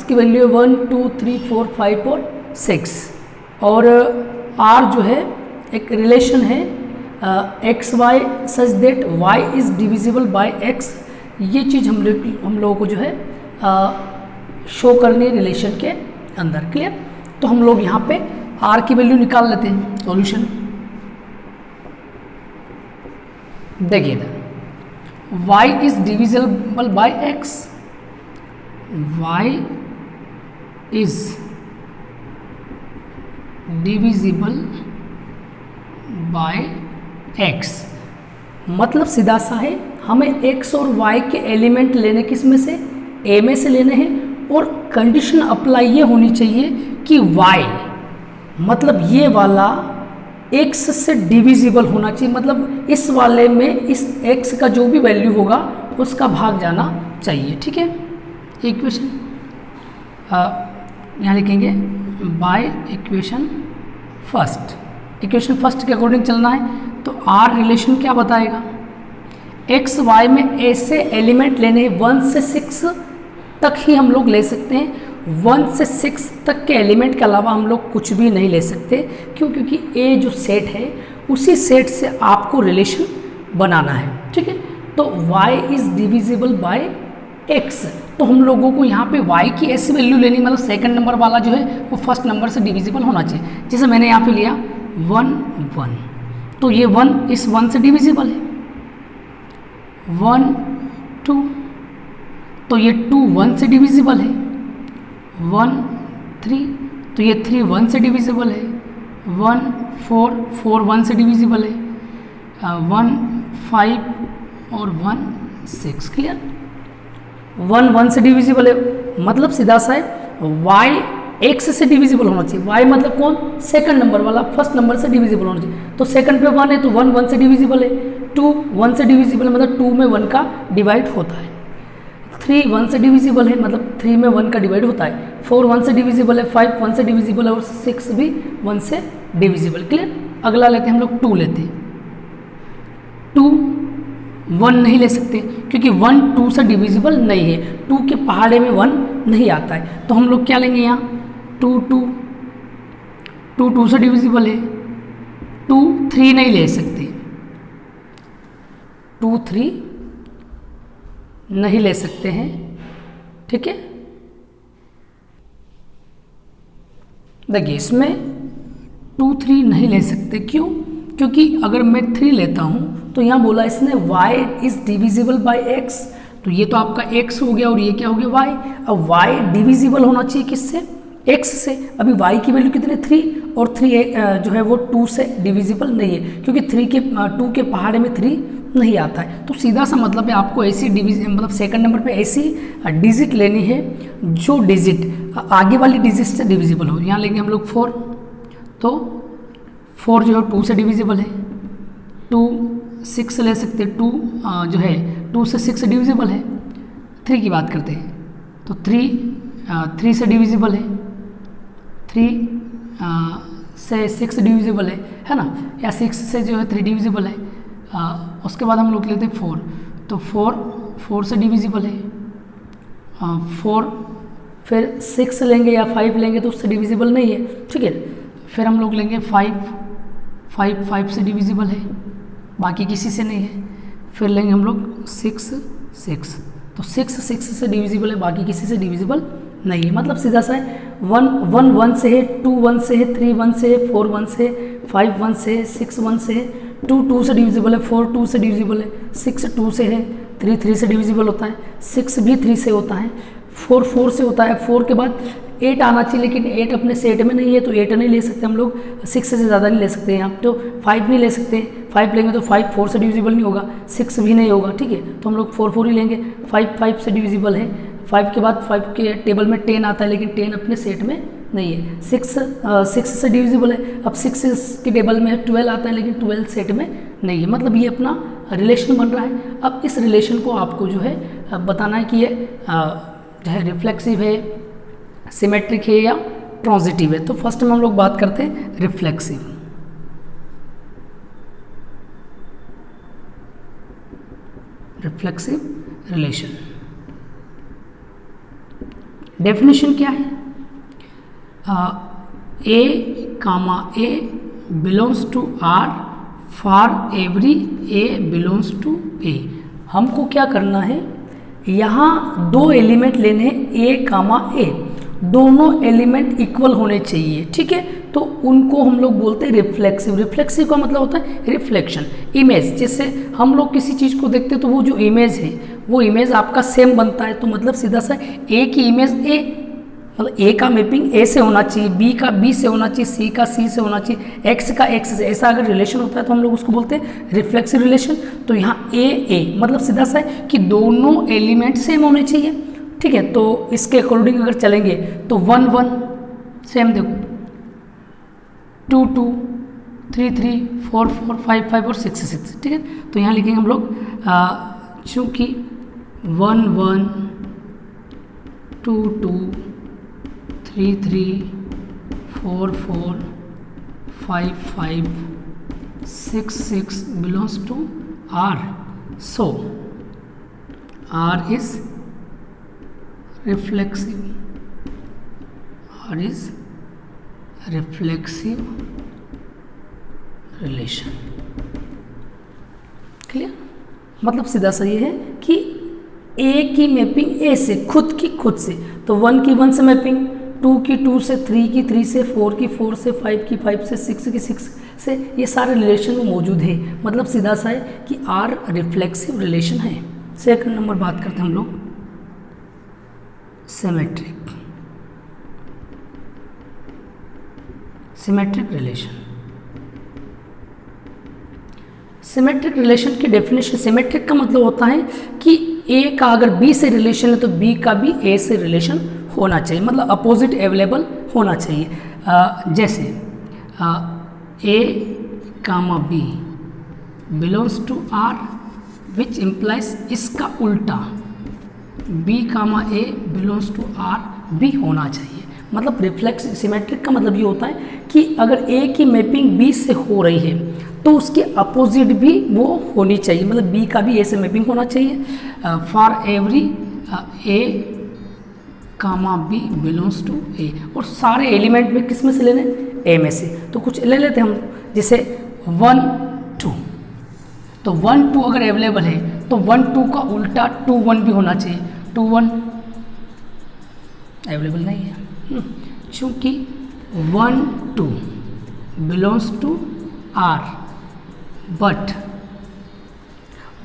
की वैल्यू है 1 2 3 4 5 और 6, और R जो है एक रिलेशन है x y such that y is divisible by x. ये चीज़ हम लोगों को जो है शो करनी है रिलेशन के अंदर। क्लियर? तो हम लोग यहाँ पे R की वैल्यू निकाल लेते हैं। सॉल्यूशन देखिए इधर, y is divisible by x, y is divisible by x, मतलब सीधा सा है, हमें x और y के एलिमेंट लेने किस में से, a में से लेने हैं, और कंडीशन अप्लाई ये होनी चाहिए कि y मतलब ये वाला x से डिविजिबल होना चाहिए, मतलब इस वाले में इस x का जो भी वैल्यू होगा उसका भाग जाना चाहिए। ठीक है, इक्वेशन यहाँ लिखेंगे बाय इक्वेशन फर्स्ट के अकॉर्डिंग चलना है। तो R रिलेशन क्या बताएगा, x y में ऐसे एलिमेंट लेने 1 से 6 तक ही हम लोग ले सकते हैं। 1 से 6 तक के एलिमेंट के अलावा हम लोग कुछ भी नहीं ले सकते। क्यों? क्योंकि A जो सेट है उसी सेट से आपको रिलेशन बनाना है। ठीक है, तो y is divisible bye x, तो हम लोगों को यहाँ पे y की ऐसी वैल्यू लेनी, मतलब सेकंड नंबर वाला जो है वो फर्स्ट नंबर से डिविजिबल होना चाहिए। जैसे मैंने यहाँ पे लिया 1 1, तो ये 1 इस 1 से डिविजिबल है। 1 2, तो ये 2 1 से डिविजिबल है। 1 3, तो ये 3 1 से डिविजिबल है। 1 4 4 1 से डिविजिबल है। 1 5 और 1 6। क्लियर? 1 1 से डिविजिबल है, मतलब सीधा सा है y x से डिविजिबल होना चाहिए। y मतलब कौन, सेकंड नंबर वाला, फर्स्ट नंबर से डिविजिबल होना चाहिए। तो सेकंड पे 1 है तो 1 1 से डिविजिबल है। 2 1 से डिविजिबल, मतलब 2 में 1 का डिवाइड होता है। 3 1 से डिविजिबल है, मतलब 3 में 1 का डिवाइड होता है। 4 1 से डिविजिबल है, 5 1 से डिविजिबल है, और 6 भी 1 से डिविजिबल। क्लियर? अगला लेते हैं हम लोग 2 लेते हैं। 2 1 नहीं ले सकते क्योंकि 1 2 से डिविजिबल नहीं है। 2 के पहाड़े में 1 नहीं आता है, तो हम लोग क्या लेंगे यहाँ 2 2 2 2 से डिविजिबल है। 2 3 नहीं ले सकते, 2 3 नहीं ले सकते हैं। ठीक है, देखिए इसमें 2 3 नहीं ले सकते। क्यों? क्योंकि अगर मैं 3 लेता हूँ तो यहाँ बोला इसने y is divisible bye x, तो ये तो आपका x हो गया और ये क्या हो गया y। अब y डिविजिबल होना चाहिए किससे, x से। अभी y की वैल्यू कितनी 3, और 3 जो है वो 2 से डिविजिबल नहीं है, क्योंकि 2 के पहाड़े में 3 नहीं आता है। तो सीधा सा मतलब है आपको ऐसी मतलब सेकंड नंबर पे ऐसी डिजिट लेनी है जो डिजिट आगे वाली डिजिट से डिविजिबल हो। यहाँ लेंगे हम लोग 4, तो 4 जो है 2 से डिविजिबल है। 2 6 ले सकते हैं, 2 जो है 2 से 6 से डिविजिबल है। 3 की बात करते हैं तो 3 से डिविजिबल है। 3 से 6 डिविजिबल है ना, या 6 से जो है 3 डिविजिबल है। उसके बाद हम लोग लेते हैं 4, तो 4 से डिविजिबल है। 4 फिर 6 लेंगे या 5 लेंगे तो उससे डिविजिबल नहीं है। ठीक है, फिर हम लोग लेंगे 5 से डिविजिबल है, बाकी किसी से नहीं है। फिर लेंगे हम लोग 6, तो 6 से डिविजिबल है, बाकी किसी से डिविजिबल नहीं है। मतलब सीधा सा है 1 1 से है, 2 1 से है, 3 1 से है, 4 1 से है, 5 1 से है, 6 1 से है, 2 2 से डिविजिबल है, 4 2 से डिविजिबल है, 6 2 से है, 3 3 से डिविजिबल होता है, 6 भी 3 से होता है, 4 4 से होता है। 4 के बाद 8 आना चाहिए, लेकिन 8 अपने सेट में नहीं है तो 8 नहीं ले सकते हम लोग। 6 से ज़्यादा नहीं ले सकते हैं आप, तो 5 नहीं ले सकते। 5 लेंगे तो 5 4 से डिविजिबल नहीं होगा, 6 भी नहीं होगा। ठीक है, तो हम लोग 4 4 ही लेंगे। 5 से डिविजिबल है। 5 के बाद 5 के टेबल में 10 आता है, लेकिन 10 अपने सेट में नहीं है। 6 से डिविजिबल है। अब 6 के टेबल में 12 आता है, लेकिन 12 सेट में नहीं है। मतलब ये अपना रिलेशन बन रहा है। अब इस रिलेशन को आपको जो है बताना है कि ये जो है रिफ्लेक्सिव है, सिमेट्रिक है या ट्रांजिटिव है। तो फर्स्ट में हम लोग बात करते हैं रिफ्लेक्सिव। रिलेशन डेफिनेशन क्या है? A comma A belongs to R for every A belongs to A. हमको क्या करना है, यहाँ दो एलिमेंट लेने हैं ए कामा ए, दोनों एलिमेंट इक्वल होने चाहिए, ठीक है। तो उनको हम लोग बोलते हैं रिफ्लेक्सिव। रिफ्लेक्सिव का मतलब होता है रिफ्लेक्शन, इमेज। जैसे हम लोग किसी चीज़ को देखते हैं तो वो जो इमेज है वो इमेज आपका सेम बनता है, तो मतलब सीधा सा ए की इमेज ए, मतलब ए का मैपिंग ए से होना चाहिए, बी का बी से होना चाहिए, सी का सी से होना चाहिए, एक्स का एक्स से। ऐसा अगर रिलेशन होता है तो हम लोग उसको बोलते हैं रिफ्लेक्सिव रिलेशन। तो यहाँ ए मतलब सीधा सा है कि दोनों एलिमेंट सेम होने चाहिए, ठीक है। तो इसके अकॉर्डिंग अगर चलेंगे तो 1 1 सेम, देखो 2 2 3 3 4 4 5 5 और 6 6, ठीक है। तो यहाँ लिखेंगे हम लोग चूँकि 1 1 2 2 3 3 4 4 5 5 6 6 belongs to R. So R is reflexive. R is reflexive relation. Clear? मतलब सीधा सा ये है कि ए की मैपिंग ए से, खुद की खुद से, तो 1 की 1 से मैपिंग, 2 की 2 से, 3 की 3 से, 4 की 4 से, 5 की 5 से, 6 की 6 से, ये सारे रिलेशन में मौजूद है। मतलब सीधा सा है कि आर रिफ्लेक्सिव रिलेशन है। सेकंड नंबर बात करते हैं हम लोग symmetric. Symmetric relation, symmetric relation की डेफिनेशन, सिमेट्रिक का मतलब होता है कि ए का अगर बी से रिलेशन है तो बी का भी ए से रिलेशन होना चाहिए, मतलब अपोजिट अवेलेबल होना चाहिए। जैसे A comma B belongs to R which implies इसका उल्टा B comma A belongs to R भी होना चाहिए। मतलब रिफ्लेक्स सिमेट्रिक का मतलब ये होता है कि अगर ए की मैपिंग बी से हो रही है तो उसके अपोजिट भी वो होनी चाहिए, मतलब बी का भी ए से मैपिंग होना चाहिए। For every A comma B belongs to A, और सारे एलिमेंट में किस में से लेने, ए में से। तो कुछ ले लेते हैं हम, जैसे 1 2, तो 1 2 अगर अवेलेबल है तो 1 2 का उल्टा 2 1 भी होना चाहिए। 2 1 अवेलेबल नहीं है, क्योंकि 1 2 belongs to R, but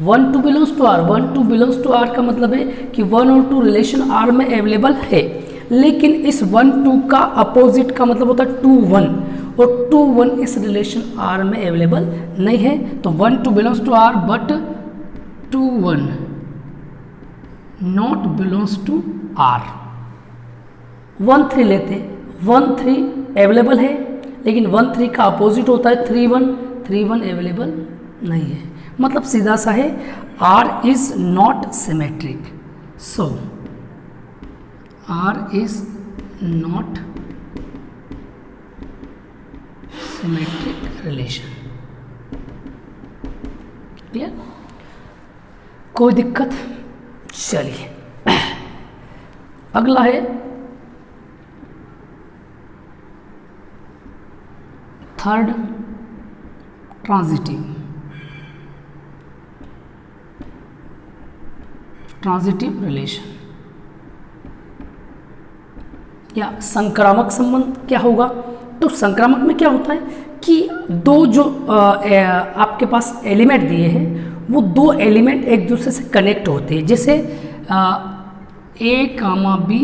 1 2 belongs to R, 1 2 belongs to R का मतलब है कि 1 और 2 रिलेशन आर में अवेलेबल है, लेकिन इस 1 2 का अपोजिट का मतलब होता है 2 1, और 2 1 इस रिलेशन आर में अवेलेबल नहीं है। तो 1 2 belongs to R but 2 1 not belongs to R. 1 3 लेते हैं, 1 3 अवेलेबल है, लेकिन 1 3 का अपोजिट होता है 3 1, 3 1 अवेलेबल नहीं है। मतलब सीधा सा है R is not symmetric, so R is not symmetric relation. Clear? कोई दिक्कत? चलिए अगला है थर्ड, ट्रांजिटिव। ट्रांजिटिव रिलेशन या संक्रामक संबंध क्या होगा? तो संक्रामक में क्या होता है कि दो जो आपके पास एलिमेंट दिए हैं वो दो एलिमेंट एक दूसरे से कनेक्ट होते हैं। जैसे A comma B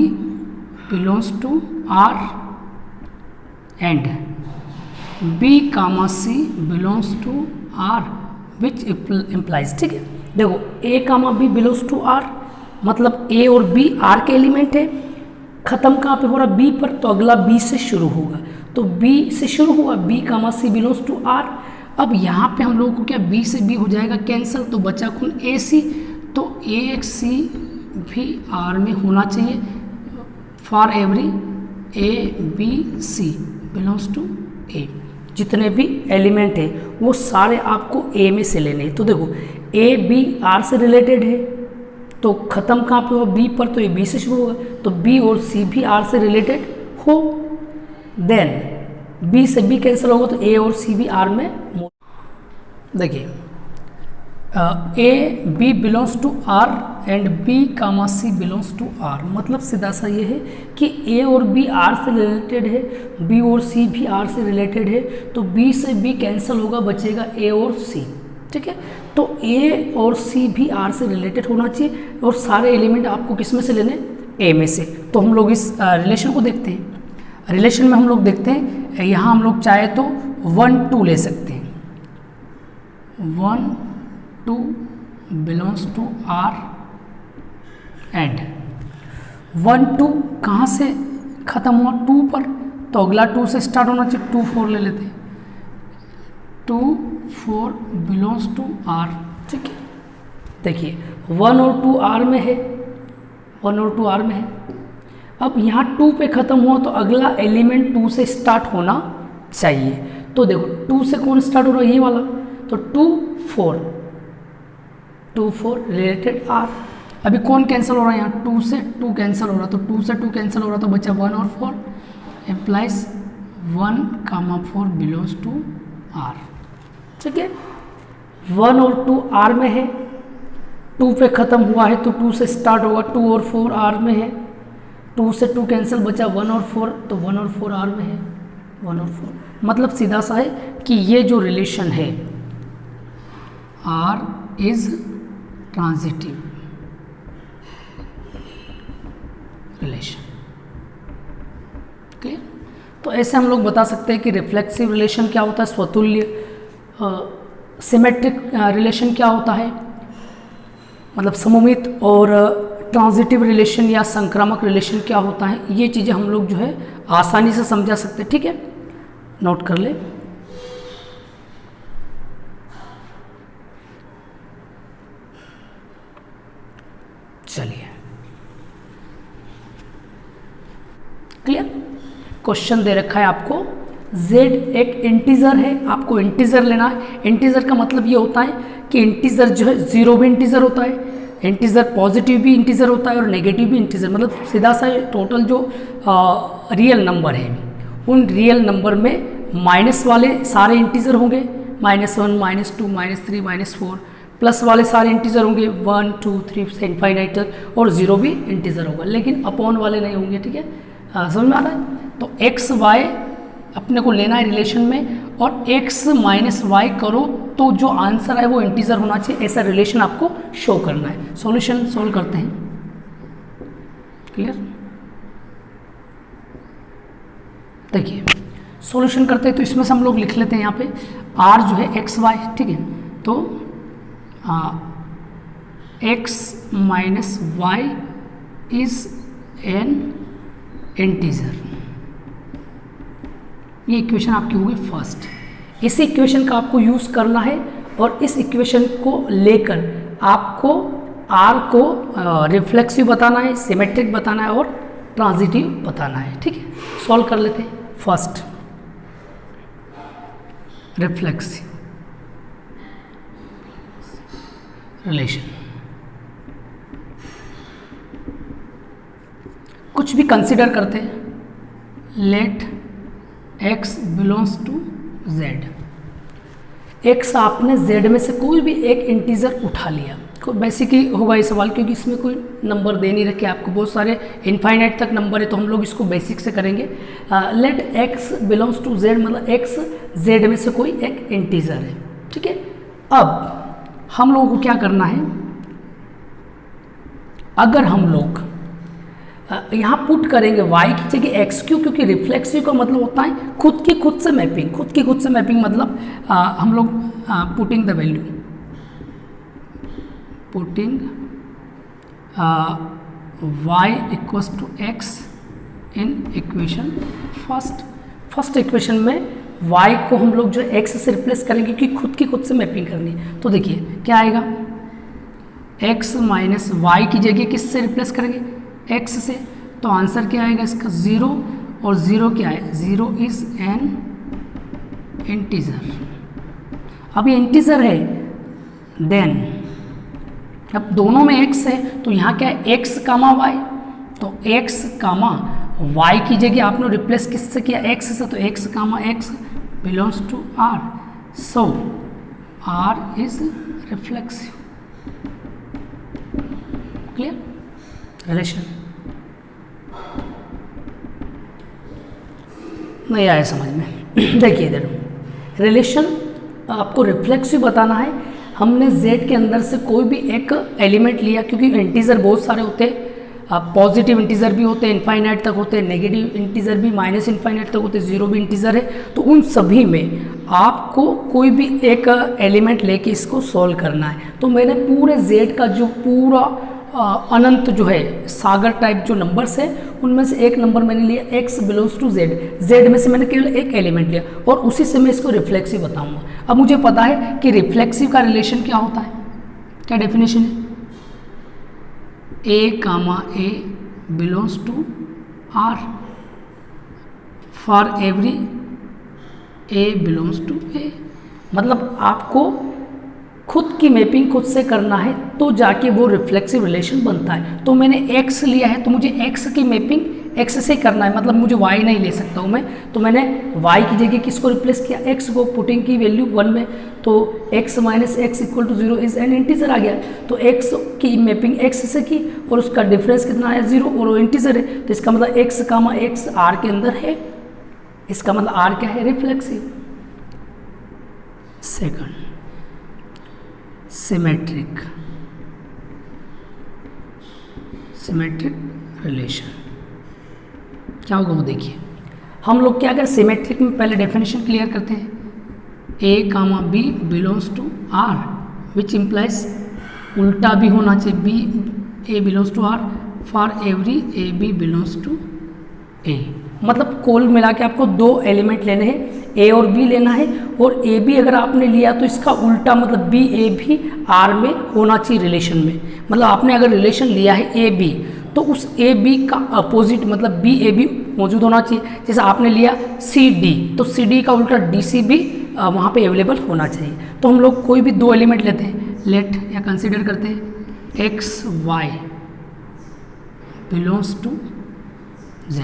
belongs to R and B comma C belongs to R which implies, ठीक है। देखो A comma B belongs to R मतलब ए और बी आर के एलिमेंट है। खत्म कहाँ पे हो रहा? बी पर, तो अगला बी से शुरू होगा, तो बी से शुरू हुआ, B comma C belongs to R. अब यहाँ पे हम लोगों को क्या, बी से बी हो जाएगा कैंसिल, तो बचा कौन? ए सी। तो ए सी भी आर में होना चाहिए। For every A B C belongs to A, जितने भी एलिमेंट है वो सारे आपको ए में से लेने हैं। तो देखो ए बी आर से रिलेटेड है, तो ख़त्म कहाँ पे होगा, बी पर, तो ये बी से शुरू होगा, तो बी और सी भी आर से रिलेटेड हो। देन बी से बी कैंसिल होगा तो ए और सी भी आर में। देखिए A B belongs to R and B comma C belongs to R, मतलब सीधा सा ये है कि ए और बी आर से रिलेटेड है, बी और सी भी आर से रिलेटेड है, तो बी से बी कैंसिल होगा, बचेगा ए और सी। ठीक है, तो ए और सी भी आर से रिलेटेड होना चाहिए और सारे एलिमेंट आपको किस में से लेने, ए में से। तो हम लोग इस रिलेशन को देखते हैं। रिलेशन में हम लोग देखते हैं, यहाँ हम लोग चाहे तो 1 2 ले सकते हैं, 1 2 बिलोंग्स टू आर एंड 1 2 कहाँ से ख़त्म हुआ, 2 पर, तो अगला 2 से स्टार्ट होना चाहिए, 2 4 ले लेते हैं, 2 4 बिलोंग्स टू आर। ठीक है, देखिए 1 और 2 आर में है, 1 और 2 आर में है। अब यहाँ 2 पे ख़त्म हुआ तो अगला एलिमेंट 2 से स्टार्ट होना चाहिए। तो देखो 2 से कौन स्टार्ट हो रहा है, ये वाला, तो 2 4 रिलेटेड आर। अभी कौन कैंसिल हो रहा है, यहाँ 2 से 2 कैंसिल हो रहा, तो 2 से 2 कैंसिल हो रहा, तो बचा 1 और 4, implies 1 comma 4 belongs to R. ठीक है, 1 और 2 आर में है, 2 पे ख़त्म हुआ है तो 2 से स्टार्ट होगा, 2 और 4 आर में है, 2 से 2 कैंसिल, बचा 1 और 4, तो 1 और 4 आर में है, 1 और 4। मतलब सीधा सा है कि ये जो रिलेशन है R is transitive relation. Clear? तो ऐसे हम लोग बता सकते हैं कि रिफ्लेक्सिव रिलेशन क्या होता है, स्वतुल्य, सिमेट्रिक रिलेशन क्या होता है, मतलब सममित, और ट्रांजिटिव रिलेशन या संक्रामक रिलेशन क्या होता है। ये चीज़ें हम लोग जो है आसानी से समझा सकते हैं। ठीक है, नोट कर ले। चलिए, क्लियर? क्वेश्चन दे रखा है आपको, z एक इंटीजर है, आपको इंटीजर लेना है। इंटीजर का मतलब ये होता है कि इंटीजर जो है, जीरो भी इंटीजर होता है, इंटीजर पॉजिटिव भी इंटीजर होता है और नेगेटिव भी इंटीजर, मतलब सीधा सा टोटल जो रियल नंबर है, उन रियल नंबर में माइनस वाले सारे इंटीजर होंगे, -1 -2 -3 -4, प्लस वाले सारे इंटीजर होंगे 1 2 3 से इनफाइनाइट, और जीरो भी इंटीजर होगा, लेकिन अपॉन वाले नहीं होंगे। ठीक है, समझ में आ रहा है? तो एक्स वाई अपने को लेना है रिलेशन में, और x माइनस वाई करो तो जो आंसर है वो इंटीजर होना चाहिए, ऐसा रिलेशन आपको शो करना है। सॉल्यूशन सॉल्व करते हैं। क्लियर? देखिए सॉल्यूशन करते हैं तो इसमें से हम लोग लिख लेते हैं, यहाँ पे r जो है एक्स वाई। ठीक है, तो x minus y is an integer, ये इक्वेशन आपकी होगी फर्स्ट। इस इक्वेशन का आपको यूज़ करना है और इस इक्वेशन को लेकर आपको r को रिफ्लेक्सिव बताना है, सिमेट्रिक बताना है और ट्रांजिटिव बताना है। ठीक है, सॉल्व कर लेते हैं। फर्स्ट रिफ्लेक्सिव रिलेशन, कुछ भी कंसिडर करते हैं, let x belongs to z। x आपने z में से कोई भी एक इंटीजर उठा लिया, बेसिक ही होगा ये सवाल, क्योंकि इसमें कोई नंबर दे नहीं रखे आपको, बहुत सारे इनफाइनाइट तक नंबर है, तो हम लोग इसको बेसिक से करेंगे। Let x belongs to z, मतलब x z में से कोई एक इंटीजर है। ठीक है, अब हम लोगों को क्या करना है, अगर हम लोग यहाँ पुट करेंगे y की जगह x, क्योंकि रिफ्लेक्सिव का मतलब होता है खुद की खुद से मैपिंग। खुद की खुद से मैपिंग मतलब हम लोग putting the value, putting y equals to x in equation first equation में y को हम लोग जो x से रिप्लेस करेंगे, क्योंकि खुद की खुद से मैपिंग करनी है। तो देखिए क्या आएगा, x माइनस वाई की जगह किस से रिप्लेस करेंगे, x से, तो आंसर क्या आएगा इसका 0, और 0 क्या है, 0 इज एन इंटीजर। अब ये इंटीजर है, देन अब दोनों में x है तो यहाँ क्या है x कामा y, तो x कामा y की जगह आपने रिप्लेस किससे किया x से, तो x comma x belongs to r, so r is reflexive. Clear relation? नहीं आया समझ में? देखिए इधर रिलेशन आपको रिफ्लेक्सिव बताना है। हमने z के अंदर से कोई भी एक एलिमेंट लिया, क्योंकि इंटीजर बहुत सारे होते हैं, पॉजिटिव इंटीजर भी होते हैं इनफाइनाइट तक होते हैं, नेगेटिव इंटीजर भी माइनस इनफाइनाइट तक होते हैं, जीरो भी इंटीजर है। तो उन सभी में आपको कोई भी एक एलिमेंट लेके इसको सॉल्व करना है। तो मैंने पूरे z का जो पूरा अनंत जो है सागर टाइप जो नंबर्स है उनमें से एक नंबर मैंने लिया x belongs to z, z में से मैंने केवल एक एलिमेंट लिया और उसी से मैं इसको रिफ्लेक्सिव बताऊंगा। अब मुझे पता है कि रिफ्लेक्सिव का रिलेशन क्या होता है, क्या डेफिनेशन है, a comma a belongs to r for every a belongs to a। मतलब आपको खुद की मैपिंग खुद से करना है तो जाके वो रिफ्लेक्सिव रिलेशन बनता है। तो मैंने x लिया है तो मुझे x की मैपिंग x से करना है, मतलब मुझे y नहीं ले सकता हूँ मैं। तो मैंने y की जगह किसको रिप्लेस किया, x को, पुटिंग की वैल्यू 1 में, तो x minus X equal to 0 is an integer आ गया। तो x की मैपिंग x से की और उसका डिफरेंस कितना आया 0 और वो इंटीजर है, तो इसका मतलब x कामा x r के अंदर है, इसका मतलब r क्या है, रिफ्लेक्सिव। सेकंड सिमेट्रिक रिलेशन क्या होगा वो देखिए। हम लोग क्या करें, सिमेट्रिक में पहले डेफिनेशन क्लियर करते हैं, a comma b belongs to r which implies उल्टा भी होना चाहिए, b a belongs to r for every a b belongs to a। मतलब कुल मिला के आपको दो एलिमेंट लेने हैं, a और b लेना है, और a b अगर आपने लिया तो इसका उल्टा मतलब b a भी r में होना चाहिए रिलेशन में। मतलब आपने अगर रिलेशन लिया है a b तो उस a b का अपोजिट मतलब b a b मौजूद होना चाहिए। जैसे आपने लिया c d तो c d का उल्टा d c भी वहाँ पे अवेलेबल होना चाहिए। तो हम लोग कोई भी दो एलिमेंट लेते हैं, लेट या कंसिडर करते हैं x y belongs to z,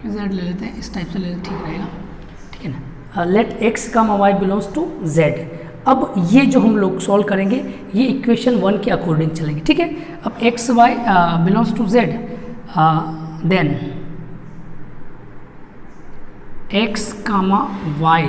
z ले लेते हैं, इस टाइप से ले लेते, ठीक रहेगा, ठीक है ना। Let x comma y belongs to z। अब ये जो हम लोग सॉल्व करेंगे ये इक्वेशन 1 के अकॉर्डिंग चलेंगे, ठीक है। अब x y belongs to z, then x comma y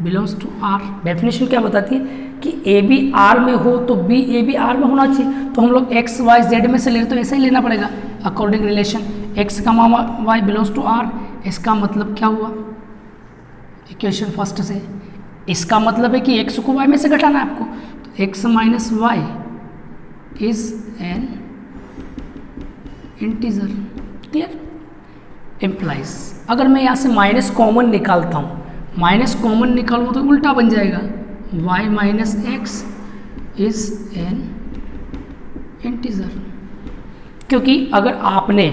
belongs to r। Definition क्या बताती है कि ए बी आर में हो तो बी ए बी आर में होना चाहिए। तो हम लोग x y z में से ले रहे तो ऐसा ही लेना पड़ेगा according relation, x comma y belongs to r। इसका मतलब क्या हुआ इक्वेशन फर्स्ट से, इसका मतलब है कि x को y में से घटाना है आपको, तो x minus y is an integer. Clear? Implies अगर मैं यहाँ से माइनस कॉमन निकालता हूँ, माइनस कॉमन निकालूँ तो उल्टा बन जाएगा, y minus x is an integer. क्योंकि अगर आपने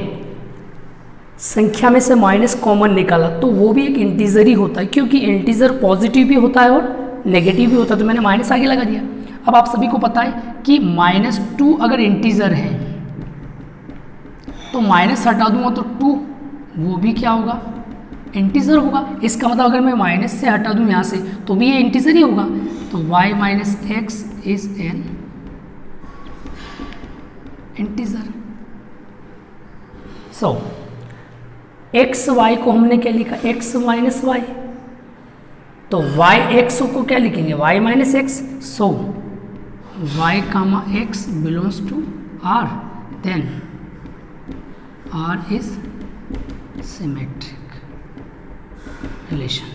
संख्या में से माइनस कॉमन निकाला तो वो भी एक इंटीजर ही होता है, क्योंकि इंटीजर पॉजिटिव भी होता है और नेगेटिव भी होता है। तो मैंने माइनस आगे लगा दिया। अब आप सभी को पता है कि -2 अगर इंटीजर है तो माइनस हटा दूंगा तो 2 वो भी क्या होगा, इंटीजर होगा। इसका मतलब अगर मैं माइनस से हटा दूं यहाँ से तो भी ये इंटीजर ही होगा। तो y minus x is an integer. So x y को हमने क्या लिखा, x माइनस वाई, तो y एक्स को क्या लिखेंगे, y minus x. So y comma x belongs to r, then r is symmetric relation.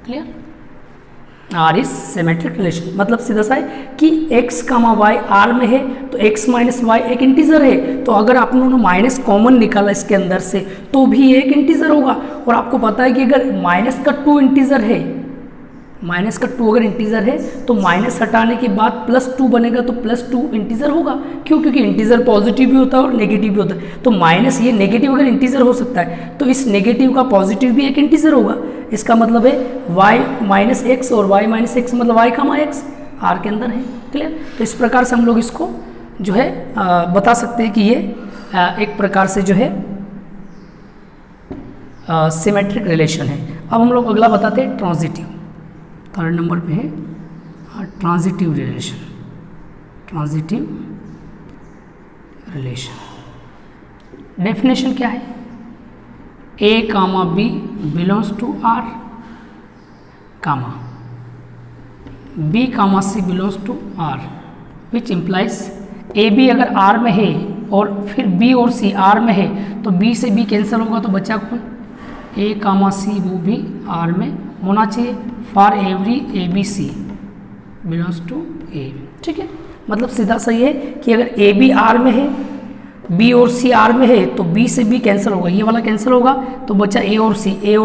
Clear? R is symmetric relation मतलब सीधा सा है कि x कामा वाई आर में है तो x माइनस वाई एक इंटीजर है। तो अगर आप लोगों ने माइनस कॉमन निकाला इसके अंदर से तो भी एक इंटीजर होगा। और आपको पता है कि अगर माइनस का 2 इंटीजर है, माइनस का 2 अगर इंटीजर है तो माइनस हटाने के बाद +2 बनेगा तो +2 इंटीजर होगा। क्यों? क्योंकि इंटीजर पॉजिटिव भी होता है और नेगेटिव भी होता है। तो माइनस ये नेगेटिव अगर इंटीजर हो सकता है तो इस नेगेटिव का पॉजिटिव भी एक इंटीजर होगा। इसका मतलब है y माइनस एक्स और y माइनस एक्स मतलब y कामा एक्स। आर के अंदर है। क्लियर? तो इस प्रकार से हम लोग इसको जो है बता सकते हैं कि ये एक प्रकार से जो है सिमेट्रिक रिलेशन है। अब हम लोग अगला बताते हैं ट्रांजिटिव। थर्ड नंबर पे है transitive relation. Transitive relation definition क्या है? A comma B belongs to R comma B comma C belongs to R, which implies A B अगर आर में है और फिर बी और सी आर में है तो बी से बी कैंसिल होगा, तो बचा कौन? ए कामा सी वो भी आर में होना चाहिए for every A B C belongs to A. ठीक है, मतलब सीधा सही है कि अगर ए बी आर में है, बी और सी आर में है तो बी से बी कैंसिल होगा, ये वाला कैंसिल होगा, तो बचा ए और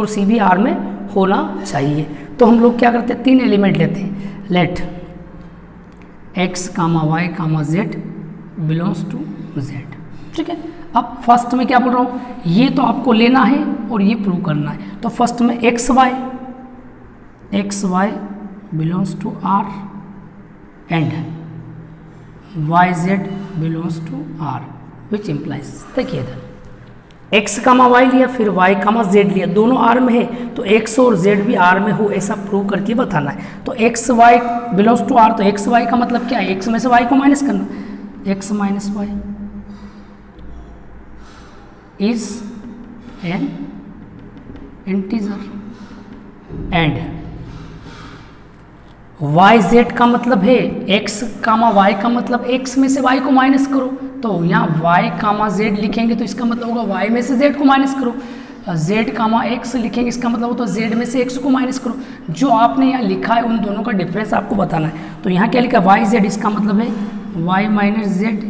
सी भी आर में होना चाहिए। तो हम लोग क्या करते हैं, 3 एलिमेंट लेते हैं। Let x comma Y comma Z belongs to z. ठीक है, अब फर्स्ट में क्या बोल रहा हूँ, ये तो आपको लेना है और ये प्रूव करना है। तो फर्स्ट में x y belongs to R and y z belongs to R, which implies, देखिए इधर x कामा वाई लिया फिर y कामा z लिया, दोनों आर में है तो x और z भी आर में हो ऐसा प्रूव करके बताना है। तो x y belongs to R, तो x y का मतलब क्या है, x में से y को माइनस करना, x minus y is an integer and y z का मतलब है x कामा वाई का मतलब x में से y को माइनस करो, तो यहाँ y कामा जेड लिखेंगे तो इसका मतलब होगा y में से z को माइनस करो, z कामा x लिखेंगे इसका मतलब होता है z में से x को माइनस करो। जो आपने यहाँ लिखा है उन दोनों का डिफरेंस आपको बताना है। तो यहाँ क्या लिखा है, y z, इसका मतलब है y माइनस जेड,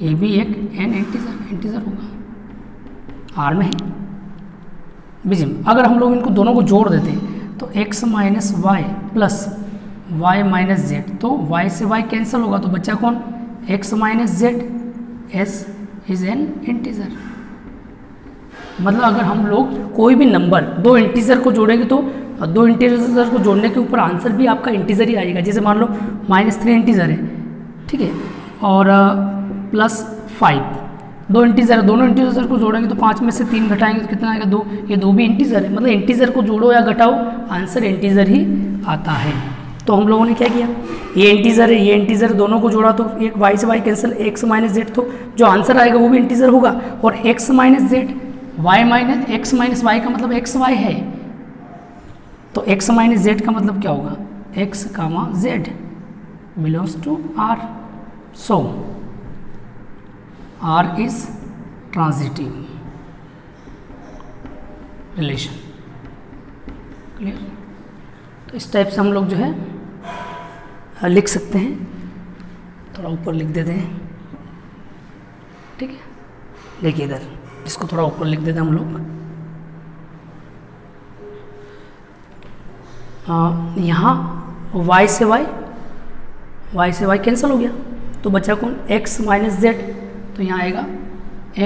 ये भी एक n इंटीजर होगा, r में है बीजिम। अगर हम लोग इनको दोनों को जोड़ देते हैं तो x minus y plus y minus z, तो y से y कैंसिल होगा तो बच्चा कौन, x minus z, s is an integer. मतलब अगर हम लोग कोई भी नंबर दो इंटीजर को जोड़ेंगे तो दो इंटीजर को जोड़ने के ऊपर आंसर भी आपका इंटीजर ही आएगा। जैसे मान लो -3 इंटीजर है, ठीक है, और +5 दो इंटीजर, दोनों इंटीजर को जोड़ेंगे तो 5 में से 3 घटाएंगे तो कितना आएगा, 2, ये 2 भी इंटीजर है। मतलब इंटीजर को जोड़ो या घटाओ आंसर इंटीजर ही आता है। तो हम लोगों ने क्या किया, ये इंटीजर है ये इंटीजर, दोनों को जोड़ा तो एक y से y cancel, x minus z, तो जो आंसर आएगा वो भी इंटीजर होगा। और x minus z, x minus y का मतलब एक्स वाई है, तो x माइनस जेड का मतलब क्या होगा, x comma Z belongs to r। So r is transitive relation. Clear? तो इस टाइप से हम लोग जो है लिख सकते हैं, थोड़ा ऊपर लिख देते हैं, ठीक है। देखिए इधर इसको थोड़ा ऊपर लिख देते हैं हम लोग। यहाँ y से y कैंसिल हो गया तो बचा कौन, x माइनस जेड, तो यहाँ आएगा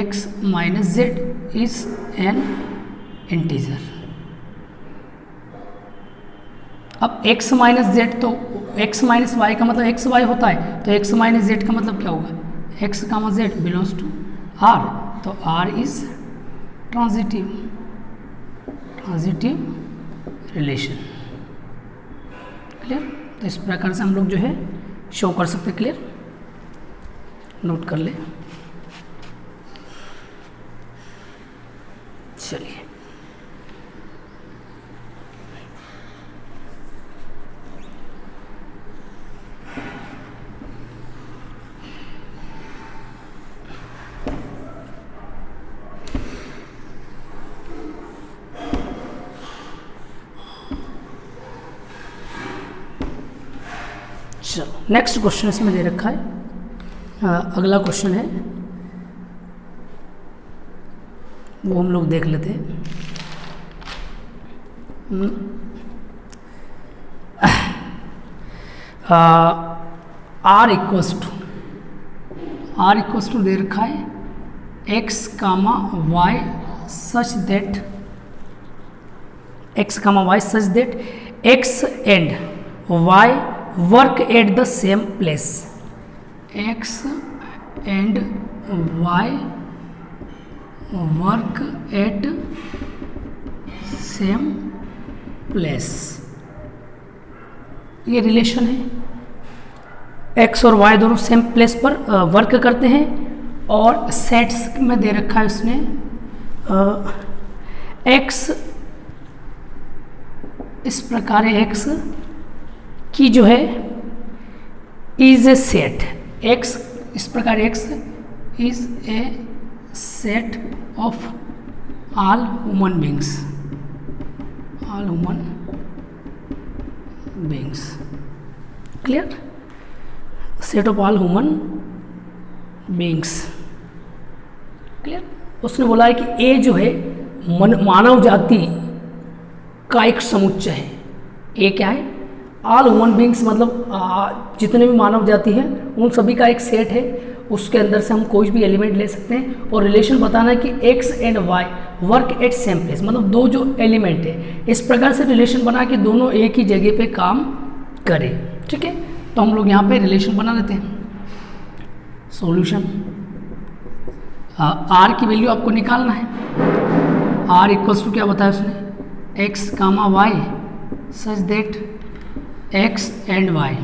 x minus Z is an integer. अब x माइनस जेड, तो x माइनस वाई का मतलब एक्स वाई होता है, तो x माइनस जेड का मतलब क्या होगा, x comma Z belongs to r, तो r is transitive relation. Clear? तो इस प्रकार से हम लोग जो है शो कर सकते हैं। क्लियर? नोट कर ले। चलिए चलो नेक्स्ट क्वेश्चन इसमें दे रखा है। अगला क्वेश्चन है वो हम लोग देख लेते हैं। आर इक्वल्स टू दे रखा है x comma y such that x and y work at the same place, x and y work at same place, ये रिलेशन है। एक्स और वाई दोनों सेम प्लेस पर वर्क करते हैं, और सेट्स में दे रखा है उसने एक्स इस प्रकार है, एक्स की जो है इज ए सेट, एक्स इस प्रकार x is a set of all human beings, all human beings, clear, set of all human beings, clear. उसने बोला है कि ए जो है मानव जाति का एक समुच्चय है। ए क्या है? ऑल ह्यूमन बींग्स, मतलब जितने भी मानव जाति हैं उन सभी का एक सेट है, उसके अंदर से हम कोई भी एलिमेंट ले सकते हैं। और रिलेशन बताना है कि x and y work at same place, मतलब दो जो एलिमेंट है इस प्रकार से रिलेशन बना कि दोनों एक ही जगह पे काम करें, ठीक है। तो हम लोग यहाँ पे रिलेशन बना लेते हैं। सॉल्यूशन, आर की वैल्यू आपको निकालना है। आर इक्वल्स टू क्या बताया उसने? X comma y such that x and y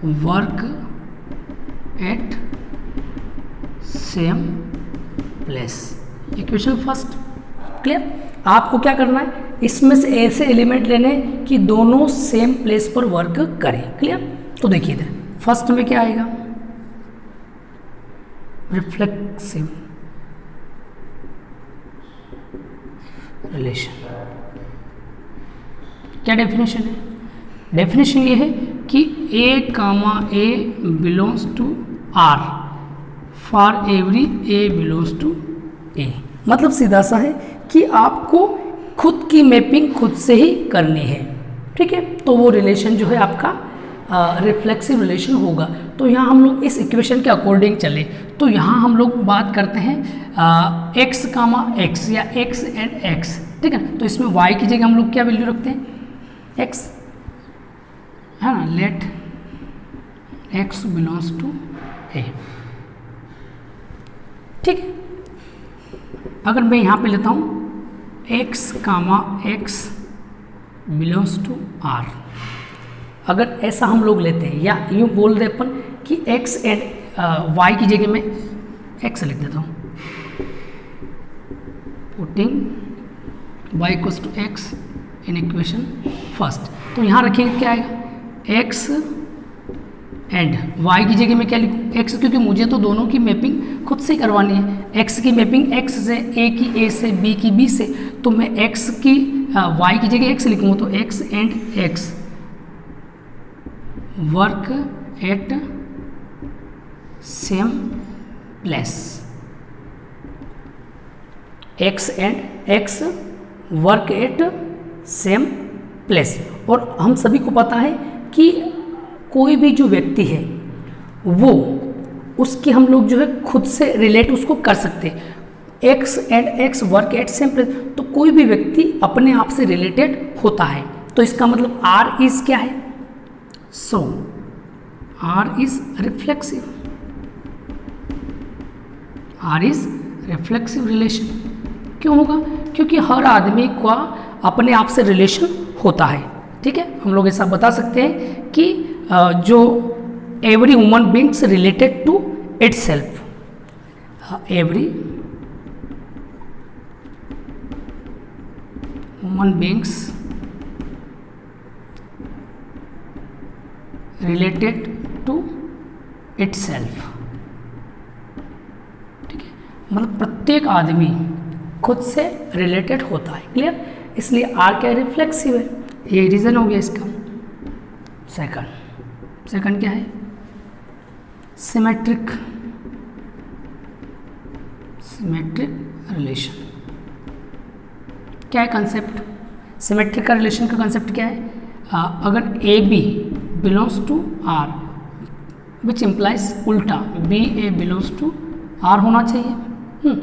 work at same place. Equation first, clear. आपको क्या करना है, इसमें से ऐसे एलिमेंट लेने कि दोनों सेम प्लेस पर वर्क करें, क्लियर। तो देखिए इधर फर्स्ट में क्या आएगा? Reflexive relation. क्या डेफिनेशन है? डेफिनेशन ये है कि A comma A belongs to R for every A belongs to A. मतलब सीधा सा है कि आपको खुद की मैपिंग खुद से ही करनी है, ठीक है। तो वो रिलेशन जो है आपका रिफ्लेक्सिव रिलेशन होगा। तो यहाँ हम लोग इस इक्वेशन के अकॉर्डिंग चले तो यहाँ हम लोग बात करते हैं एक्स कामा एक्स या एक्स एंड एक्स, ठीक है। तो इसमें वाई की जगह हम लोग क्या वैल्यू रखते हैं? एक्स, है ना। Let x belongs to A, ठीक है। अगर मैं यहाँ पे लेता हूँ x comma x belongs to R, अगर ऐसा हम लोग लेते हैं या यूँ बोल दे अपन कि x एंड y की जगह में x लिख देता हूँ, putting y equals to x in equation first. तो यहाँ रखेंगे क्या आएगा? x एंड y की जगह में क्या लिखूँ? x, क्योंकि मुझे तो दोनों की मैपिंग खुद से करवानी है। x की मैपिंग x से, a की a से, b की b से, तो मैं x की y की जगह x लिखूँगा तो x and x work at same place, x and x work at same place. और हम सभी को पता है कि कोई भी जो व्यक्ति है वो उसके हम लोग जो है खुद से रिलेट उसको कर सकते हैं। X and x work at same place, तो कोई भी व्यक्ति अपने आप से रिलेटेड होता है। तो इसका मतलब आर इज क्या है? So, R is reflexive. R is reflexive relation. क्यों होगा? क्योंकि हर आदमी का अपने आप से रिलेशन होता है, ठीक है। हम लोग ऐसा बता सकते हैं कि जो every human beings related to itself, every human beings related to itself, ठीक है। मतलब प्रत्येक आदमी खुद से रिलेटेड होता है, क्लियर। इसलिए आर क्या रिफ्लेक्सिव है, ये रीज़न हो गया इसका। सेकंड क्या है? Symmetric relation. क्या है कंसेप्ट? सिमेट्रिक का रिलेशन का कंसेप्ट क्या है? अगर A B belongs to R which implies उल्टा B A belongs to R होना चाहिए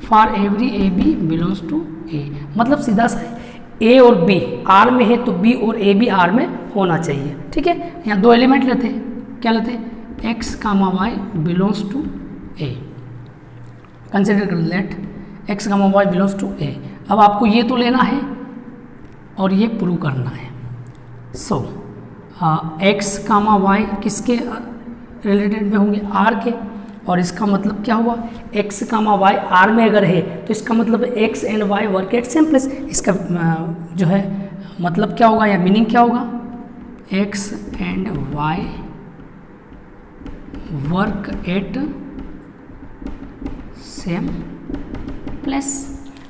for every A B belongs to A. मतलब सीधा सा है, ए और बी आर में है तो बी और ए भी आर में होना चाहिए। ठीक है, यहाँ दो एलिमेंट लेते हैं, क्या लेते हैं, x comma Y belongs to A. Consider कर let x comma Y belongs to A. अब आपको ये तो लेना है और ये प्रूव करना है। सो एक्स कामा वाई किसके रिलेटेड में होंगे, आर के, और इसका मतलब क्या हुआ, x कामा वाई आर में अगर है तो इसका मतलब x and y work at same place. इसका जो है मतलब क्या होगा या मीनिंग क्या होगा, x and y work at same place.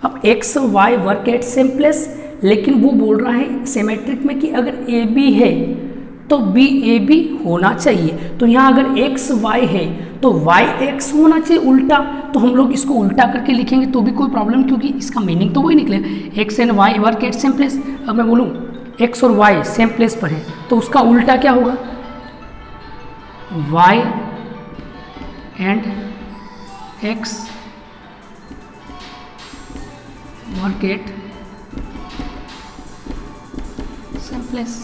अब x y work at same place, लेकिन वो बोल रहा है सिमेट्रिक में कि अगर ए बी है तो बी ए बी होना चाहिए। तो यहाँ अगर x y है तो y x होना चाहिए उल्टा, तो हम लोग इसको उल्टा करके लिखेंगे तो भी कोई प्रॉब्लम, क्योंकि इसका मीनिंग तो वही निकले, x and y work at same place. अब मैं बोलूँ x और y सेम प्लेस पर है तो उसका उल्टा क्या होगा, y and x work at same place.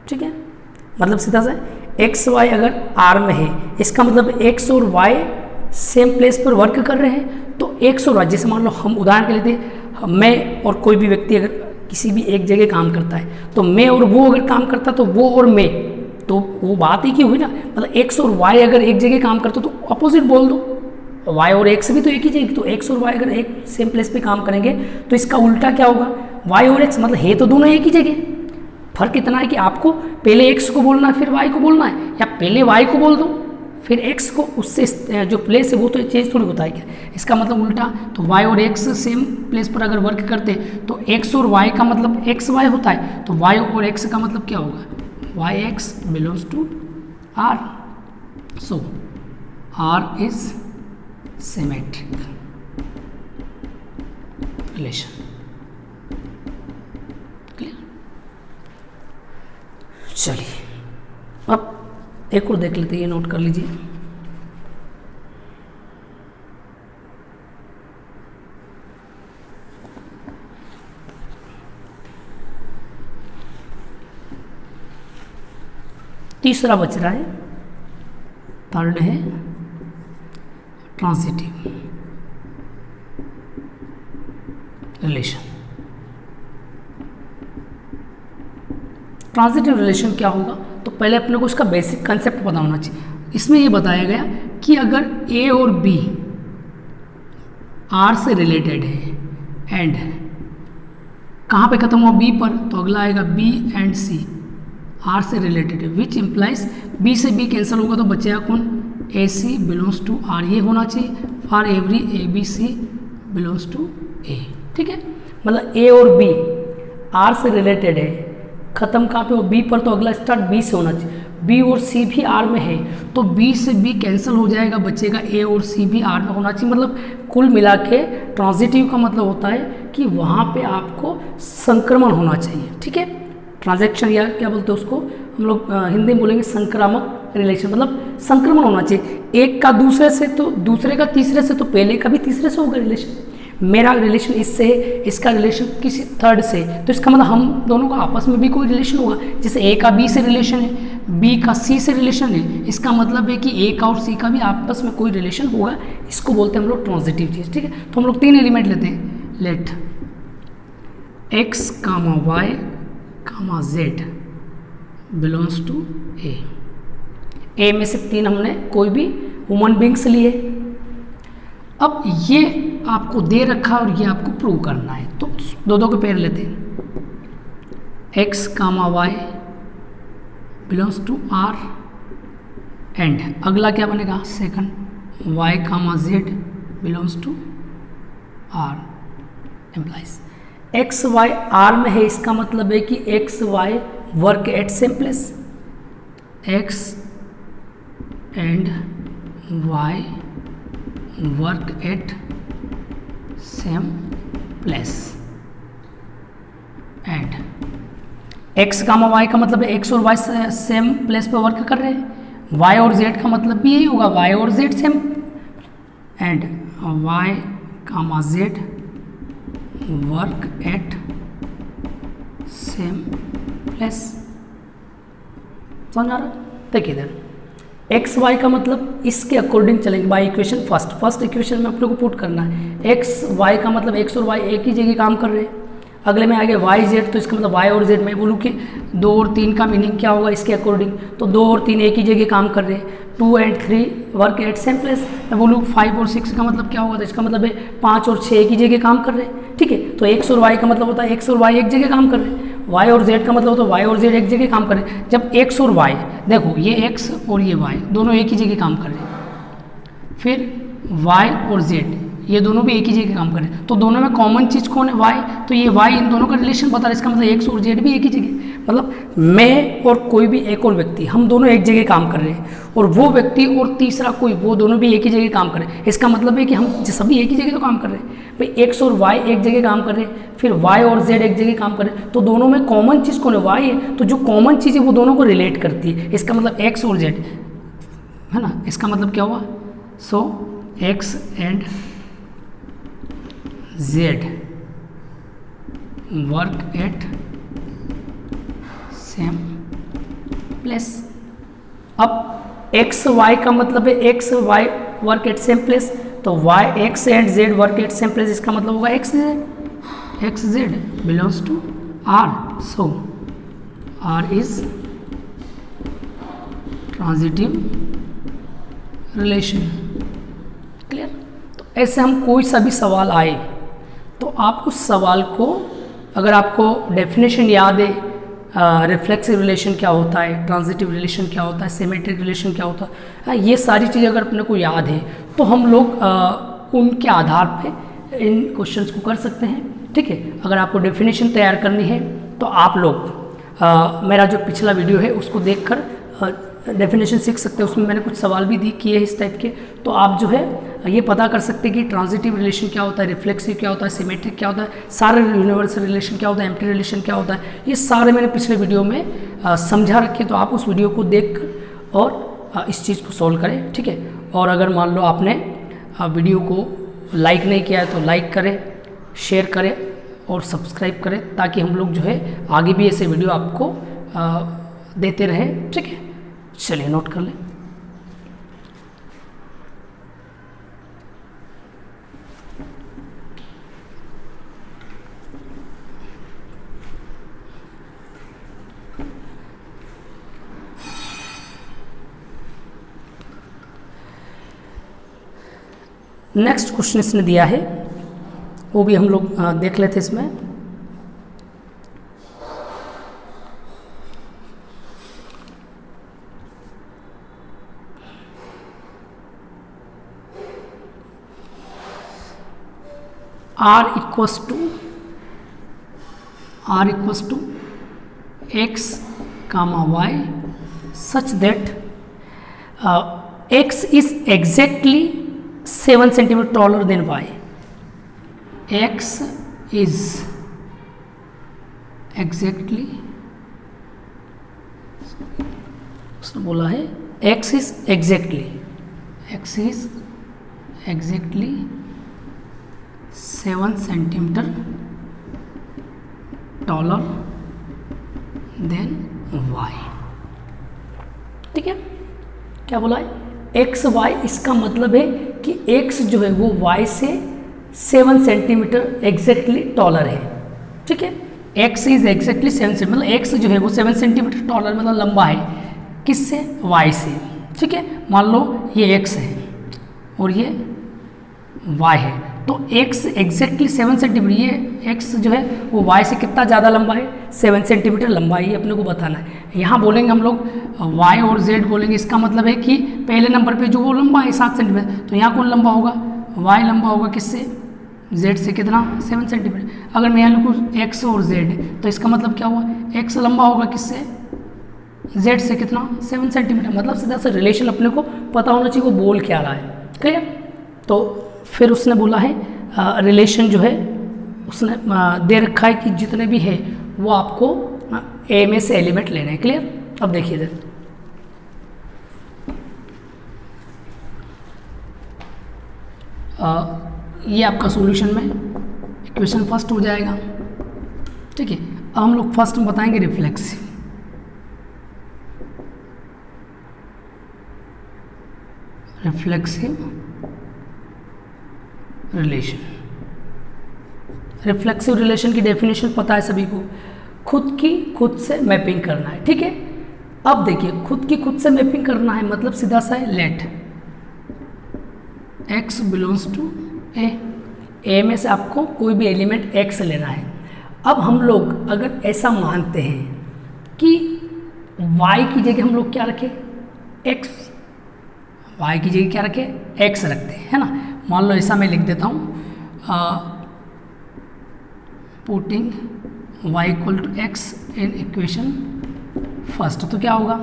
ठीक है, मतलब सीधा सा एक्स वाई अगर आर में है, इसका मतलब एक्स और वाई सेम प्लेस पर वर्क कर रहे हैं, तो एक्स और वाई, जैसे मान लो हम उदाहरण के लिए दें, मैं और कोई भी व्यक्ति अगर किसी भी एक जगह काम करता है, तो मैं और वो अगर काम करता तो वो और मैं, तो वो बात ही की हुई ना। मतलब एक्स और वाई अगर एक जगह काम करते तो अपोजिट बोल दो, वाई और एक्स भी तो एक ही जगह, तो एक्स और वाई अगर एक सेम प्लेस पे काम करेंगे तो इसका उल्टा क्या होगा, वाई और एक्स, मतलब है तो दोनों एक ही जगह। फर्क इतना है कि आपको पहले x को बोलना है फिर y को बोलना है, या पहले y को बोल दो फिर x को, उससे जो प्लेस है वो तो चेंज थोड़ी होता है क्या, इसका मतलब उल्टा। तो y और x सेम प्लेस पर अगर वर्क करते तो x और y का मतलब x y होता है, तो y और x का मतलब क्या होगा, y x belongs to r। So r is symmetric relation. चलिए अब एक और देख लेते हैं, ये नोट कर लीजिए। तीसरा बच रहा है, थर्ड है ट्रांजिटिव रिलेशन। ट्रांजिटिव रिलेशन क्या होगा, तो पहले अपने को इसका बेसिक कंसेप्ट पता होना चाहिए। इसमें ये बताया गया कि अगर ए और बी आर से रिलेटेड है एंड कहाँ पे खत्म हुआ, बी पर, तो अगला आएगा बी एंड सी आर से रिलेटेड है, विच इम्प्लाइज बी से बी कैंसिल होगा तो बचेगा कौन, A C belongs to R, ये होना चाहिए for every A B C belongs to A. ठीक है, मतलब ए और बी आर से रिलेटेड है, खत्म कहाँ पे हो, बी पर, तो अगला स्टार्ट बी से होना चाहिए। बी और सी भी आर में है तो बी से बी कैंसिल हो जाएगा, बचेगा ए और सी भी आर में होना चाहिए। मतलब कुल मिला के ट्रांजिटिव का मतलब होता है कि वहाँ पे आपको संक्रमण होना चाहिए। ठीक है, ट्रांजैक्शन या क्या बोलते हैं उसको हम लोग हिंदी में बोलेंगे संक्रामक रिलेशन, मतलब संक्रमण होना चाहिए, एक का दूसरे से तो दूसरे का तीसरे से, तो पहले का भी तीसरे से होगा रिलेशन। मेरा रिलेशन इससे है, इसका रिलेशन किसी थर्ड से, तो इसका मतलब हम दोनों का आपस में भी कोई रिलेशन होगा। जैसे ए का बी से रिलेशन है, बी का सी से रिलेशन है, इसका मतलब है कि ए का और सी का भी आपस में कोई रिलेशन होगा, इसको बोलते हैं हम लोग ट्रांजिटिव चीज़। ठीक है, तो हम लोग तीन एलिमेंट लेते हैं, let x comma Y comma Z belongs to A. A में से तीन हमने कोई भी ह्यूमन बींग्स लिए। अब ये आपको दे रखा और ये आपको प्रूव करना है, तो दो दो के पेयर लेते हैं, x comma Y belongs to R and अगला क्या बनेगा, second y comma Z belongs to R implies x y R में है, इसका मतलब है कि x Y work at same place, x and y work at same place and x comma y का मतलब है एक्स और वाई सेम प्लेस पे वर्क कर रहे हैं, वाई और जेड का मतलब भी यही होगा, वाई और z same, and y comma z work at same place. समझ आ रहा? देखिए इधर एक्स वाई का मतलब इसके अकॉर्डिंग चलेंगे बाई इक्वेशन फर्स्ट इक्वेशन में अपने को पुट करना है। एक्स वाई का मतलब एक्स और वाई एक ही जगह काम कर रहे हैं। अगले में आगे वाई जेड, तो इसका मतलब वाई और जेड में बोलूँ कि 2 और 3 का मीनिंग क्या होगा इसके अकॉर्डिंग, तो 2 और 3 एक ही जगह काम कर रहे हैं। 2 and 3 work at same place. मैं बोलूँ 5 और 6 का मतलब क्या होगा, तो इसका मतलब है 5 और 6 एक ही जगह काम कर रहे हैं। ठीक है, तो एक्स और वाई का मतलब होता है एक्स और वाई एक जगह काम कर रहे हैं। वाई और जेड का मतलब होता है वाई और जेड एक जगह काम कर रहे हैं। जब एक्स और वाई, देखो ये एक्स और ये वाई दोनों एक ही जगह काम कर रहे हैं, फिर वाई और जेड ये दोनों भी एक ही जगह काम कर रहे हैं, तो दोनों में कॉमन चीज़ कौन है, वाई। तो ये वाई इन दोनों का रिलेशन बता रहा है, इसका मतलब एक्स और जेड भी एक ही जगह, मतलब मैं और कोई भी एक और व्यक्ति, हम दोनों एक जगह काम कर रहे हैं, और वो व्यक्ति और तीसरा कोई, वो दोनों भी एक ही जगह काम कर रहे हैं। इसका मतलब है कि हम सभी एक ही जगह तो काम कर रहे हैं भाई। एक्स और वाई एक जगह काम कर रहे हैं, फिर वाई और जेड एक जगह काम कर रहे हैं, तो दोनों में कॉमन चीज़ कौन है, वाई है। तो जो कॉमन चीज़ है वो दोनों को रिलेट करती है। इसका मतलब एक्स और जेड है ना, इसका मतलब क्या हुआ, so X and Z work at same place. अब एक्स वाई का मतलब है x Y work at same place, तो Y X and Z work at same place, इसका मतलब होगा X Z belongs to R, so R is transitive relation. Clear? तो ऐसे हम कोई सा भी सवाल आए तो आप उस सवाल को, अगर आपको डेफिनेशन याद है, रिफ्लेक्सिव रिलेशन क्या होता है, ट्रांजिटिव रिलेशन क्या होता है, सिमेट्रिक रिलेशन क्या होता है, ये सारी चीज़ें अगर अपने को याद है तो हम लोग उनके आधार पे इन क्वेश्चंस को कर सकते हैं। ठीक है, अगर आपको डेफिनेशन तैयार करनी है तो आप लोग मेरा जो पिछला वीडियो है उसको देखकर डेफिनेशन सीख सकते हैं। उसमें मैंने कुछ सवाल भी किए हैं इस टाइप के, तो आप जो है ये पता कर सकते हैं कि ट्रांजिटिव रिलेशन क्या होता है, रिफ्लेक्सिव क्या होता है, सिमेट्रिक क्या होता है, सारे यूनिवर्सल रिलेशन क्या होता है, एम्प्टी रिलेशन क्या होता है, ये सारे मैंने पिछले वीडियो में समझा रखे। तो आप उस वीडियो को देख कर और इस चीज़ को सॉल्व करें। ठीक है, और अगर मान लो आपने वीडियो को लाइक नहीं किया है तो लाइक करें, शेयर करें और सब्सक्राइब करें, ताकि हम लोग जो है आगे भी ऐसे वीडियो आपको देते रहें। ठीक है, चलिए नोट कर लें। नेक्स्ट क्वेश्चन इसने दिया है, वो भी हम लोग देख लेते इसमें। R equals to x comma y such that x is exactly 7 centimeter taller than y. X is exactly, उसने बोला है x is exactly 7 centimeter taller than y। ठीक है, क्या बोला है, एक्स वाई, इसका मतलब है कि x जो है वो y से 7 सेंटीमीटर एग्जैक्टली टॉलर है। ठीक है, x इज एग्जैक्टली 7 सेंटीमीटर, मतलब x जो है वो 7 सेंटीमीटर टॉलर मतलब लंबा है, किससे, y से। ठीक है, मान लो ये x है और ये y है, तो x एग्जैक्टली 7 सेंटीमीटर, ये x जो है वो y से कितना ज़्यादा लंबा है, 7 सेंटीमीटर लंबा है, ये अपने को बताना है। यहाँ बोलेंगे हम लोग y और z बोलेंगे, इसका मतलब है कि पहले नंबर पे जो वो लंबा है 7 सेंटीमीटर, तो यहाँ कौन लंबा होगा, y लंबा होगा किससे, z से, कितना, 7 सेंटीमीटर। अगर मैं यहाँ लिखूँ x और z, तो इसका मतलब क्या हुआ, x लंबा होगा किससे, z से, कितना, 7 सेंटीमीटर। मतलब सीधा सा रिलेशन अपने को पता होना चाहिए वो बोल क्या रहा है। क्लियर? तो फिर उसने बोला है रिलेशन जो है उसने दे रखा है कि जितने भी है वो आपको ए में से एलिमेंट लेने हैं। क्लियर? अब देखिए इधर, ये आपका सॉल्यूशन में इक्वेशन फर्स्ट हो जाएगा। ठीक है, अब हम लोग फर्स्ट में बताएंगे reflexive. Reflexive relation. Reflexive relation की डेफिनेशन पता है सभी को, खुद से मैपिंग करना है। ठीक है, अब देखिए खुद से मैपिंग करना है मतलब सीधा सा है, लेट x बिलोंग्स टू ए में से आपको कोई भी एलिमेंट x लेना है। अब हम लोग अगर ऐसा मानते हैं कि y की जगह हम लोग क्या रखें, x, y की जगह क्या रखें, x रखते हैं, है ना। मान लो ऐसा मैं लिख देता हूँ, putting y equal to x in equation first, तो क्या होगा,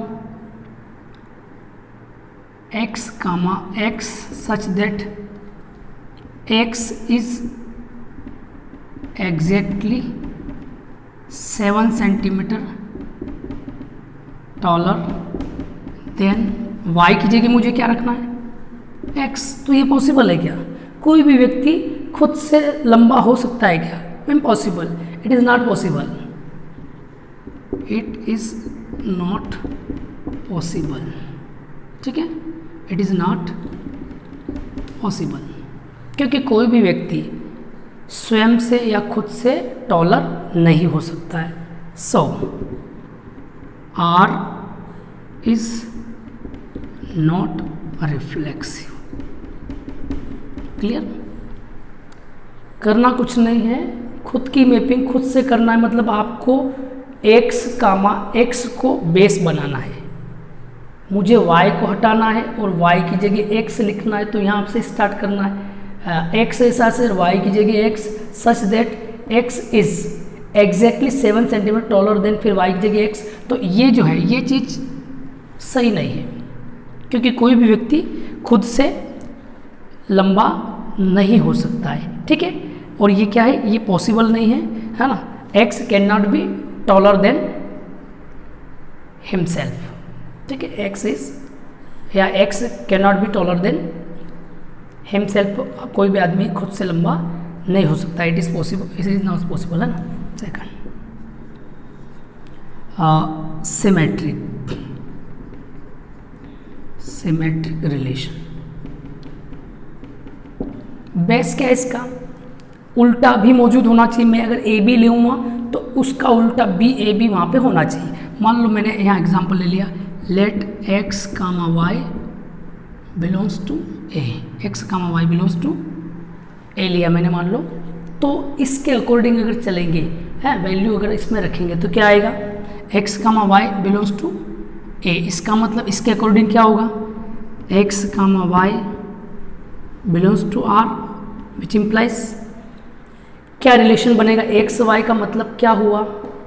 x comma x such that x is exactly 7 centimetre taller than y की जगह मुझे क्या रखना है, x। तो ये पॉसिबल है क्या, कोई भी व्यक्ति खुद से लंबा हो सकता है क्या, impossible, it is not possible, it is not possible. ठीक है, इट इज़ नॉट पॉसिबल, क्योंकि कोई भी व्यक्ति स्वयं से या खुद से टॉलर नहीं हो सकता है। So R is not reflexive. Clear, करना कुछ नहीं है, खुद की मैपिंग खुद से करना है, मतलब आपको x कामा x को बेस बनाना है, मुझे y को हटाना है और y की जगह x लिखना है, तो यहाँ से स्टार्ट करना है, x ऐसा से y की जगह x such that x is exactly 7 centimetre taller then फिर y की जगह x। तो ये जो है ये चीज़ सही नहीं है, क्योंकि कोई भी व्यक्ति खुद से लंबा नहीं हो सकता है। ठीक है, और ये क्या है, ये पॉसिबल नहीं है ना, x can not be taller than himself. ठीक है, x इज या x can not be taller than himself, कोई भी आदमी खुद से लंबा नहीं हो सकता, it is possible, it is not possible, है ना। Second, symmetric relation. बेस क्या है इसका, उल्टा भी मौजूद होना चाहिए। मैं अगर ए बी लूँगा तो उसका उल्टा बी ए बी वहाँ पे होना चाहिए। मान लो मैंने यहाँ एग्जांपल ले लिया, let x comma Y belongs to A, X comma Y belongs to A लिया मैंने मान लो, तो इसके अकॉर्डिंग अगर चलेंगे है, वैल्यू अगर इसमें रखेंगे तो क्या आएगा, x comma Y belongs to A. इसका मतलब इसके अकॉर्डिंग क्या होगा, x comma Y belongs to R, which implies क्या रिलेशन बनेगा, x y का मतलब क्या हुआ,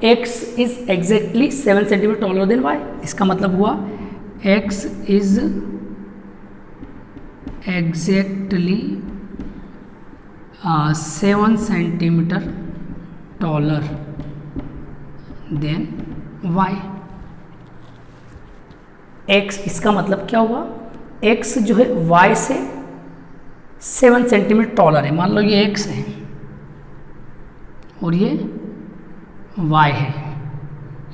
x is exactly 7 centimetre taller than y। इसका मतलब हुआ x is exactly 7 centimetre taller than y। x इसका मतलब क्या हुआ, x जो है y से 7 सेंटीमीटर टॉलर है। मान लो ये x है और ये y है,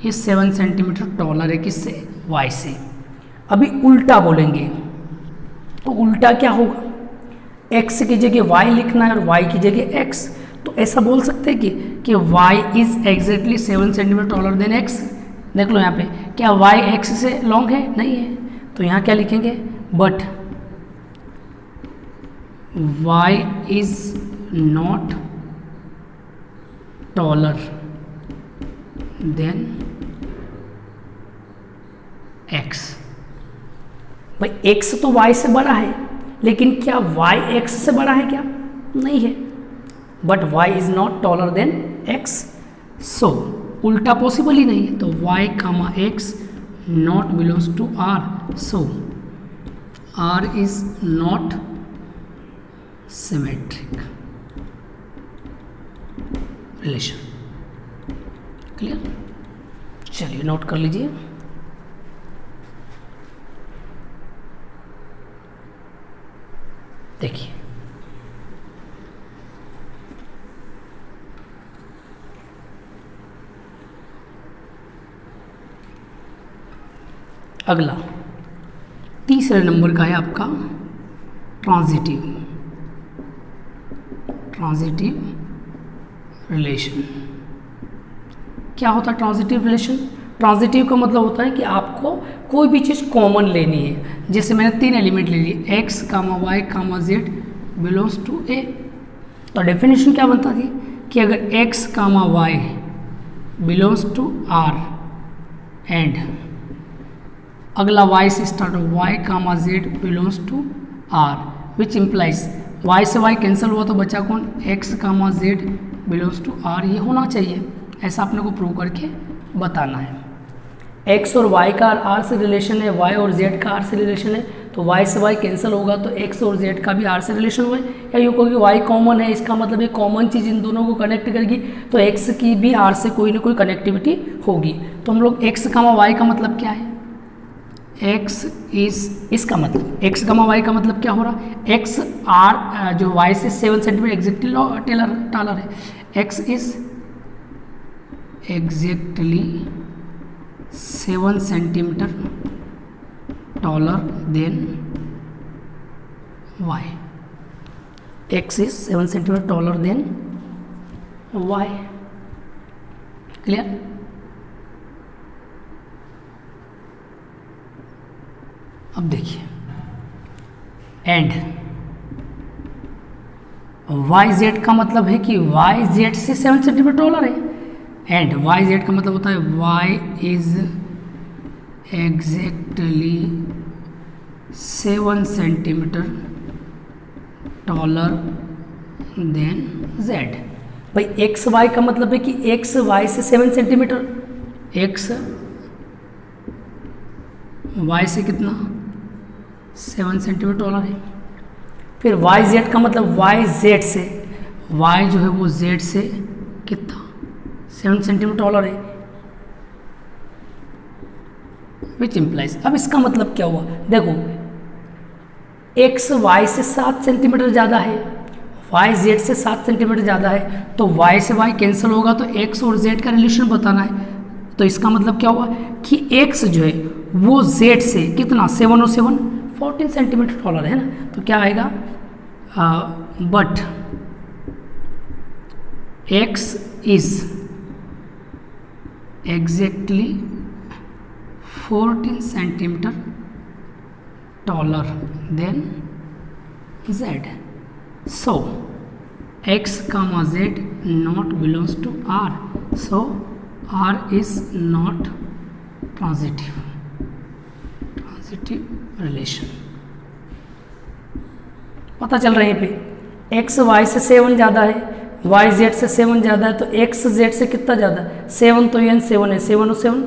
ये 7 सेंटीमीटर टॉलर है किससे, y से। अभी उल्टा बोलेंगे तो उल्टा क्या होगा, x की जगह y लिखना है और y की जगह x। तो ऐसा बोल सकते हैं कि y is exactly 7 centimetre taller than x। देख लो यहाँ पे, क्या y x से लॉन्ग है, नहीं है, तो यहाँ क्या लिखेंगे, but y is not taller than x। भाई x तो y से बड़ा है, लेकिन क्या y x से बड़ा है क्या, नहीं है, but y is not taller than x। So उल्टा पॉसिबल ही नहीं है, तो y comma x not belongs to r। So r is not symmetric relation. Clear, चलिए नोट कर लीजिए। देखिए अगला तीसरे नंबर का है आपका ट्रांजिटिव रिलेशन। क्या होता है ट्रांजिटिव रिलेशन? ट्रांजिटिव का मतलब होता है कि आपको कोई भी चीज़ कॉमन लेनी है। जैसे मैंने 3 एलिमेंट ले लिए, x, y, z belongs to A. तो डेफिनेशन क्या बनता थी कि अगर x, y belongs to r and अगला y से स्टार्ट हो y, z belongs to r, which implies y से y कैंसिल हुआ तो बचा कौन? x, z belongs to r। ये होना चाहिए, ऐसा अपने को प्रूव करके बताना है। x और y का r से रिलेशन है, y और z का r से रिलेशन है, तो y से y कैंसिल होगा तो x और z का भी r से रिलेशन हुआ है। या यूँ कहोगे y कॉमन है, इसका मतलब एक कॉमन चीज़ इन दोनों को कनेक्ट करेगी, तो x की भी r से कोई ना कोई कनेक्टिविटी होगी। तो हम लोग x, y का मतलब क्या है? x इज, इसका मतलब x, y का मतलब क्या हो रहा है? x r जो y से 7 सेंटीमीटर एग्जैक्टली टालर है, x is exactly 7 centimetre taller than y. x is 7 centimeter taller than y. Clear? अब देखिए, एंड वाई जेड का मतलब है कि वाई जेड से 7 सेंटीमीटर टॉलर है, एंड वाई जेड का मतलब होता है y is exactly 7 centimetre taller than z. भाई एक्स वाई का मतलब है कि एक्स वाई से 7 सेंटीमीटर, एक्स वाई से कितना? 7 सेंटीमीटर टॉलर है। फिर वाई जेड का मतलब वाई जेड से, वाई जो है वो जेड से कितना? 7 सेंटीमीटर टॉलर है, विच इम्प्लाइज। अब इसका मतलब क्या हुआ? देखो एक्स वाई से 7 सेंटीमीटर ज़्यादा है, वाई जेड से 7 सेंटीमीटर ज़्यादा है, तो वाई से वाई कैंसिल होगा तो एक्स और जेड का रिलेशन बताना है। तो इसका मतलब क्या हुआ कि एक्स जो है वो जेड से कितना? 7 और 7 14 सेंटीमीटर टॉलर है ना, तो क्या आएगा? But x is exactly 14 centimetre taller than z. So x, z not belongs to r. So r is not transitive relation. पता चल रहा है यहाँ पे x y से 7 ज़्यादा है, y z से 7 ज़्यादा है, तो x z से कितना ज़्यादा? 7 तो ये 7 है, 7 और 7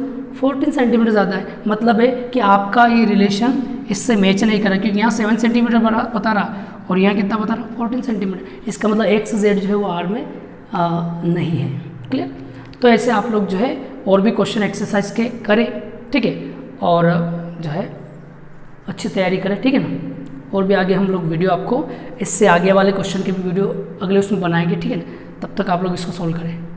14 सेंटीमीटर ज़्यादा है। मतलब है कि आपका ये रिलेशन इससे मैच नहीं कर रहा, क्योंकि यहाँ 7 सेंटीमीटर बता रहा और यहाँ कितना बता रहा? 14 सेंटीमीटर। इसका मतलब एक्स जेड जो है वो आर में नहीं है। क्लियर? तो ऐसे आप लोग जो है और भी क्वेश्चन एक्सरसाइज के करें, ठीक है, और जो है अच्छी तैयारी करें, ठीक है ना। और भी आगे हम लोग वीडियो आपको इससे आगे वाले क्वेश्चन के भी वीडियो अगले उसमें बनाएंगे, ठीक है ना। तब तक आप लोग इसको सॉल्व करें।